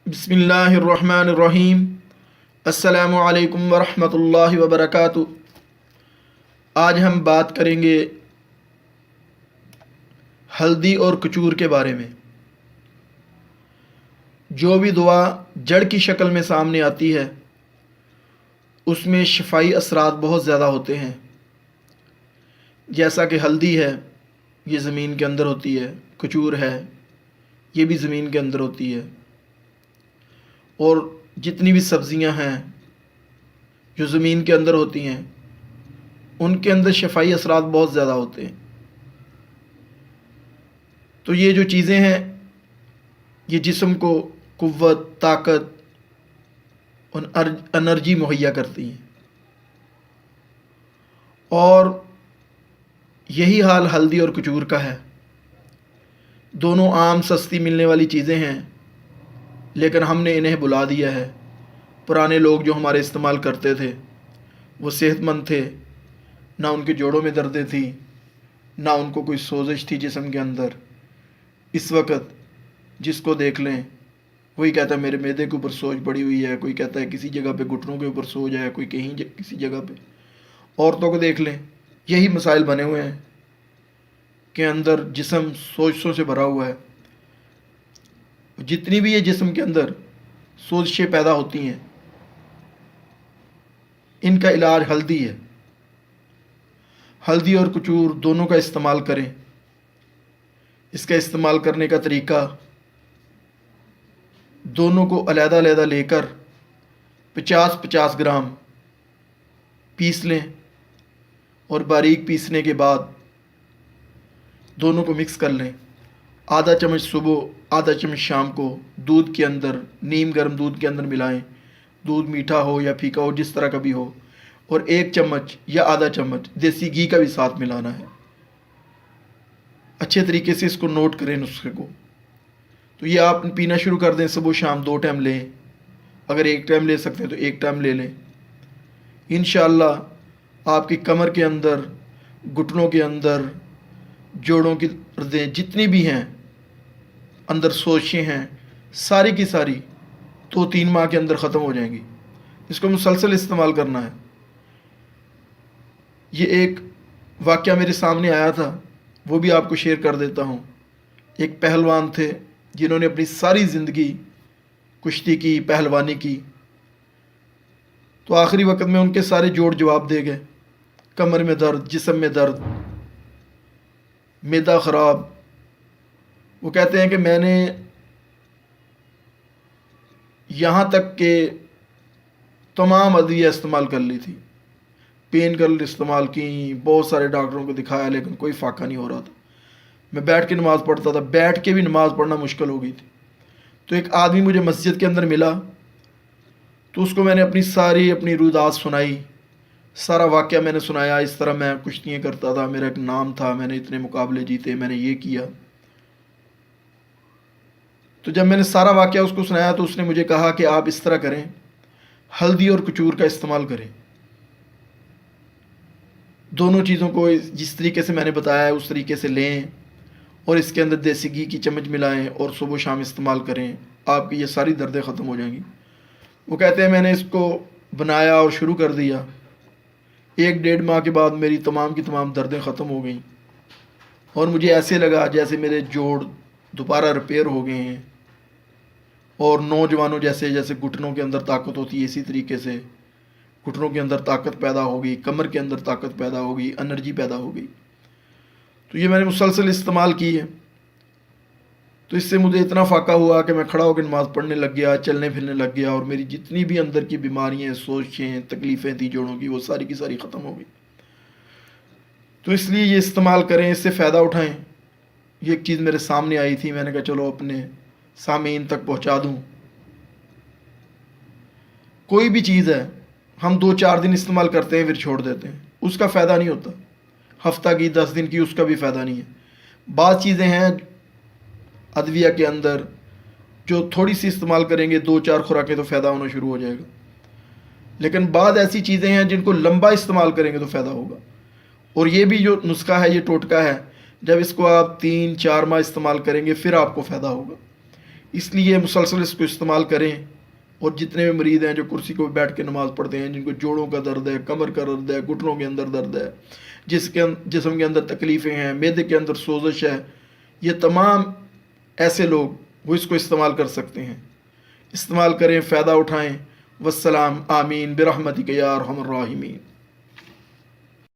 بسم اللہ الرحمن الرحیم۔ السلام علیکم ورحمۃ اللہ وبرکاتہ۔ آج ہم بات کریں گے ہلدی اور کچور کے بارے میں۔ جو بھی دعا جڑ کی شکل میں سامنے آتی ہے اس میں شفائی اثرات بہت زیادہ ہوتے ہیں، جیسا کہ ہلدی ہے یہ زمین کے اندر ہوتی ہے، کچور ہے یہ بھی زمین کے اندر ہوتی ہے، اور جتنی بھی سبزیاں ہیں جو زمین کے اندر ہوتی ہیں ان کے اندر شفائی اثرات بہت زیادہ ہوتے ہیں۔ تو یہ جو چیزیں ہیں یہ جسم کو قوت، طاقت اور انرجی مہیا کرتی ہیں، اور یہی حال ہلدی اور کچور کا ہے۔ دونوں عام سستی ملنے والی چیزیں ہیں، لیکن ہم نے انہیں بلا دیا ہے۔ پرانے لوگ جو ہمارے استعمال کرتے تھے وہ صحت مند تھے، نہ ان کے جوڑوں میں دردیں تھیں، نہ ان کو کوئی سوزش تھی جسم کے اندر۔ اس وقت جس کو دیکھ لیں وہی کہتا ہے میرے معدے کے اوپر سوج پڑی ہوئی ہے، کوئی کہتا ہے کسی جگہ پہ گھٹنوں کے اوپر سوج ہے، کوئی کہیں کسی جگہ پہ۔ عورتوں کو دیکھ لیں، یہی مسائل بنے ہوئے ہیں کہ اندر جسم سوزشوں سے بھرا ہوا ہے۔ جتنی بھی یہ جسم کے اندر سوزشیں پیدا ہوتی ہیں ان کا علاج ہلدی ہے۔ ہلدی اور کچور دونوں کا استعمال کریں۔ اس کا استعمال کرنے کا طریقہ، دونوں کو علیحدہ علیحدہ لے کر 50-50 گرام پیس لیں، اور باریک پیسنے کے بعد دونوں کو مکس کر لیں۔ آدھا چمچ صبح، آدھا چمچ شام کو دودھ کے اندر، نیم گرم دودھ کے اندر ملائیں۔ دودھ میٹھا ہو یا پھیکا ہو، جس طرح کا بھی ہو، اور 1 چمچ یا آدھا چمچ دیسی گھی کا بھی ساتھ ملانا ہے۔ اچھے طریقے سے اس کو نوٹ کریں نسخے کو۔ تو یہ آپ پینا شروع کر دیں، صبح شام 2 ٹائم لیں۔ اگر 1 ٹائم لے سکتے ہیں تو 1 ٹائم لے لیں۔ انشاءاللہ آپ کی کمر کے اندر، گھٹنوں کے اندر، جوڑوں کی دردیں جتنی بھی ہیں، اندر سوزشیں ہیں، ساری کی ساری 2-3 ماہ کے اندر ختم ہو جائیں گی۔ اس کو مسلسل استعمال کرنا ہے۔ یہ ایک واقعہ میرے سامنے آیا تھا، وہ بھی آپ کو شیئر کر دیتا ہوں۔ ایک پہلوان تھے جنہوں نے اپنی ساری زندگی کشتی کی، پہلوانی کی، تو آخری وقت میں ان کے سارے جوڑ جواب دے گئے۔ کمر میں درد، جسم میں درد، معدہ خراب۔ وہ کہتے ہیں کہ میں نے یہاں تک کہ تمام ادویہ استعمال کر لی تھی، پین کلر استعمال کی، بہت سارے ڈاکٹروں کو دکھایا، لیکن کوئی فائدہ نہیں ہو رہا تھا۔ میں بیٹھ کے نماز پڑھتا تھا، بیٹھ کے بھی نماز پڑھنا مشکل ہو گئی تھی۔ تو ایک آدمی مجھے مسجد کے اندر ملا، تو اس کو میں نے اپنی رودات سنائی، سارا واقعہ میں نے سنایا۔ اس طرح میں کشتیاں کرتا تھا، میرا ایک نام تھا، میں نے اتنے مقابلے جیتے، میں نے یہ کیا۔ تو جب میں نے سارا واقعہ اس کو سنایا تو اس نے مجھے کہا کہ آپ اس طرح کریں، ہلدی اور کچور کا استعمال کریں۔ دونوں چیزوں کو جس طریقے سے میں نے بتایا ہے اس طریقے سے لیں، اور اس کے اندر دیسی گھی کی چمچ ملائیں اور صبح شام استعمال کریں، آپ کی یہ ساری دردیں ختم ہو جائیں گی۔ وہ کہتے ہیں میں نے اس کو بنایا اور شروع کر دیا، 1-1.5 ماہ کے بعد میری تمام کی تمام دردیں ختم ہو گئیں، اور مجھے ایسے لگا جیسے میرے جوڑ دوبارہ ریپیئر ہو گئے ہیں، اور نوجوانوں جیسے گھٹنوں کے اندر طاقت ہوتی ہے اسی طریقے سے گھٹنوں کے اندر طاقت پیدا ہو گئی، کمر کے اندر طاقت پیدا ہو گئی، انرجی پیدا ہو گئی۔ تو یہ میں نے مسلسل استعمال کی ہے، تو اس سے مجھے اتنا فائدہ ہوا کہ میں کھڑا ہو کے نماز پڑھنے لگ گیا، چلنے پھرنے لگ گیا، اور میری جتنی بھی اندر کی بیماریاں، سوزشیں، تکلیفیں تھیں جوڑوں کی، وہ ساری کی ساری ختم ہو گئی۔ تو اس لیے یہ استعمال کریں، اس سے فائدہ اٹھائیں۔ یہ ایک چیز میرے سامنے آئی تھی، میں نے کہا چلو اپنے سامعین تک پہنچا دوں۔ کوئی بھی چیز ہے ہم 2-4 دن استعمال کرتے ہیں پھر چھوڑ دیتے ہیں، اس کا فائدہ نہیں ہوتا۔ ہفتہ کی، 10 دن کی، اس کا بھی فائدہ نہیں ہے۔ بعض چیزیں ہیں ادویہ کے اندر جو تھوڑی سی استعمال کریں گے، 2-4 خوراکیں تو فائدہ ہونا شروع ہو جائے گا، لیکن بعض ایسی چیزیں ہیں جن کو لمبا استعمال کریں گے تو فائدہ ہوگا۔ اور یہ بھی جو نسخہ ہے، یہ ٹوٹکا ہے، جب اس کو آپ 3-4 ماہ استعمال کریں گے پھر آپ کو فائدہ ہوگا۔ اس لیے مسلسل اس کو استعمال کریں. اور جتنے بھی مریض ہیں جو کرسی کو بیٹھ کے نماز پڑھتے ہیں، جن کو جوڑوں کا درد ہے، کمر کا درد ہے، گھٹنوں کے اندر درد ہے، جسم کے اندر تکلیفیں ہیں، معدے کے اندر سوزش ہے، یہ تمام ایسے لوگ وہ اس کو استعمال کر سکتے ہیں. استعمال کریں، فائدہ اٹھائیں. والسلام. آمین برحمتک یا ارحم الراحمین.